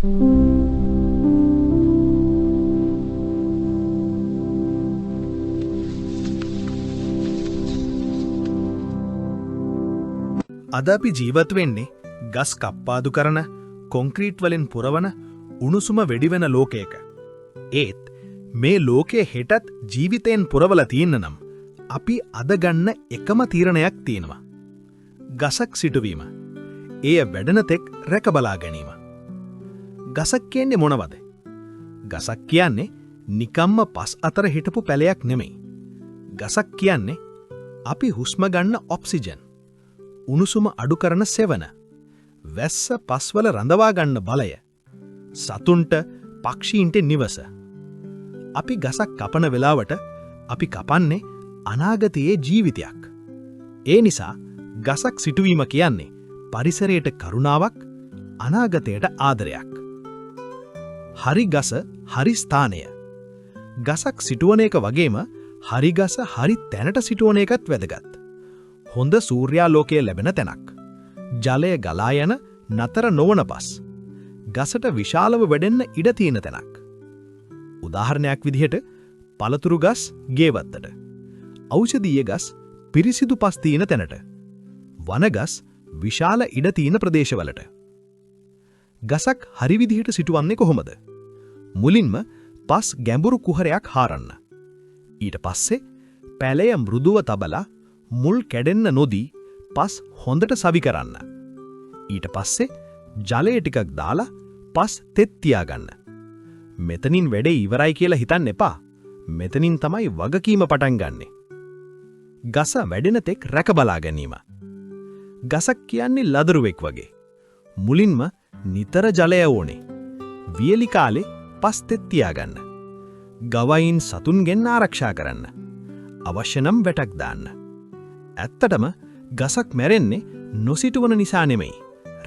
අද අපි ජීවත් වෙන්නේ ගස් කප්පාදු කරන, කොන්ක්‍රීට් වලින් පුරවන, උණුසුම වෙඩිවෙන ලෝකයක. ඒත් මේ ලෝකයේ හෙටත් ජීවිතයෙන් පුරවලා තියෙන්න නම් අපි අද ගන්න එකම තීරණයක් තියෙනවා. ගසක් සිටුවීම. එය වැඩෙන තෙක් රැකබලා ගැනීම. ගසක් කියන්නේ මොනවද? ගසක් කියන්නේ නිකම්ම පස් අතර හිටපු පැලයක් නෙමෙයි. ගසක් කියන්නේ අපි හුස්ම ගන්න ඔක්සිජන්, උණුසුම අඩු කරන සෙවන, වැස්ස පස්වල රඳවා ගන්න බලය, සතුන්ට පක්ෂීන්ට නිවස. අපි ගසක් කපන වෙලාවට අපි කපන්නේ අනාගතයේ ජීවිතයක්. ඒ නිසා ගසක් සිටුවීම කියන්නේ පරිසරයට කරුණාවක්, අනාගතයට ආදරයක්. හරි ගස හරි ස්ථානය. ගසක් සිටුවන එක වගේම හරි ගස හරි තැනට සිටුවන එකත් වැදගත්. හොඳ සූර්යාලෝකය ලැබෙන තැනක්. ජලය ගලා යන නතර නොවන පස්. ගසට විශාලව වැඩෙන්න ඉඩ තියෙන තැනක්. උදාහරණයක් විදිහට පළතුරු ගස් ගේවත්තට. ඖෂධීය ගස් පිරිසිදු පස් තියෙන තැනට. වනගස් විශාල ඉඩ තියෙන ප්‍රදේශවලට. ගසක් හරි විදිහට සිටුවන්නේ කොහොමද? මුලින්ම පස් ගැඹුරු කුහරයක් හාරන්න. ඊට පස්සේ පැලය මෘදුව තබලා මුල් කැඩෙන්න නොදී පස් හොඳට සවි කරන්න. ඊට පස්සේ ජලය ටිකක් දාලා පස් තෙත් තියාගන්න. මෙතනින් වැඩේ ඉවරයි කියලා හිතන්න එපා. මෙතනින් තමයි වගකීම පටන් ගන්නෙ. ගස වැඩෙන තෙක් රැකබලා ගැනීම. ගසක් කියන්නේ ලදරුවෙක් වගේ. මුලින්ම නිතර ජලය ඕනේ. වියලි කාලේ පස් තෙත් තියාගන්න. ගවයින් සතුන්ගෙන් ආරක්ෂා කරන්න. අවශ්‍ය නම් වැටක් දාන්න. ඇත්තටම ගසක් මැරෙන්නේ නොසිටුවන නිසා නෙමෙයි,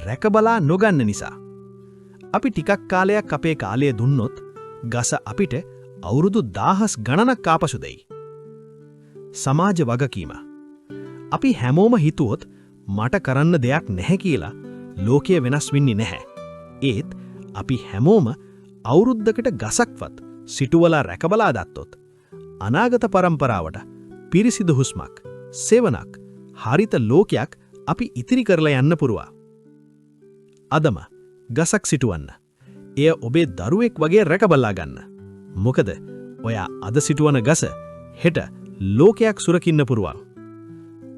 රැකබලා නොගන්න නිසා. අපි ටිකක් කාලයක් අපේ කාලය දුන්නොත් ගස අපිට අවුරුදු 1000 ගණනක් ආපසු දෙයි. සමාජ වගකීම. අපි හැමෝම හිතුවොත් මට කරන්න දෙයක් නැහැ කියලා ලෝකය වෙනස් වෙන්නේ නැහැ. ඒත් අපි හැමෝම අවුරුද්දකට ගසක්වත් සිටුවලා රැකබලා දත්තොත් අනාගත පරම්පරාවට පිරිසිදු හුස්මක්, සෙවනක්, හරිත ලෝකයක් අපි ඉතිරි කරලා යන්න පුරුවා. අදම ගසක් සිටුවන්න. එය ඔබේ දරුවෙක් වගේ රැකබලා ගන්න. මොකද ඔයා අද සිටුවන ගස හෙට ලෝකයක් සුරකින්න පුරුවා.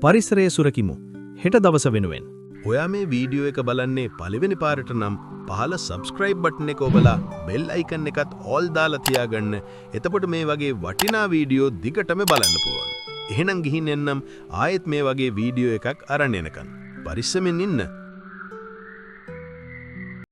පරිසරය සුරකිමු හෙට දවස වෙනුවෙන්. ඔයා මේ වීඩියෝ එක බලන්නේ පළවෙනි පාරට නම් පහළ subscribe button එක ඔබලා bell icon එකත් all දාලා තියාගන්න. එතකොට මේ වගේ වටිනා වීඩියෝ දිගටම බලන්න පුළුවන්. එහෙනම් ගිහින් එන්නම් ආයෙත් මේ වගේ වීඩියෝ එකක් අරන් එනකන්. පරිස්සමෙන් ඉන්න.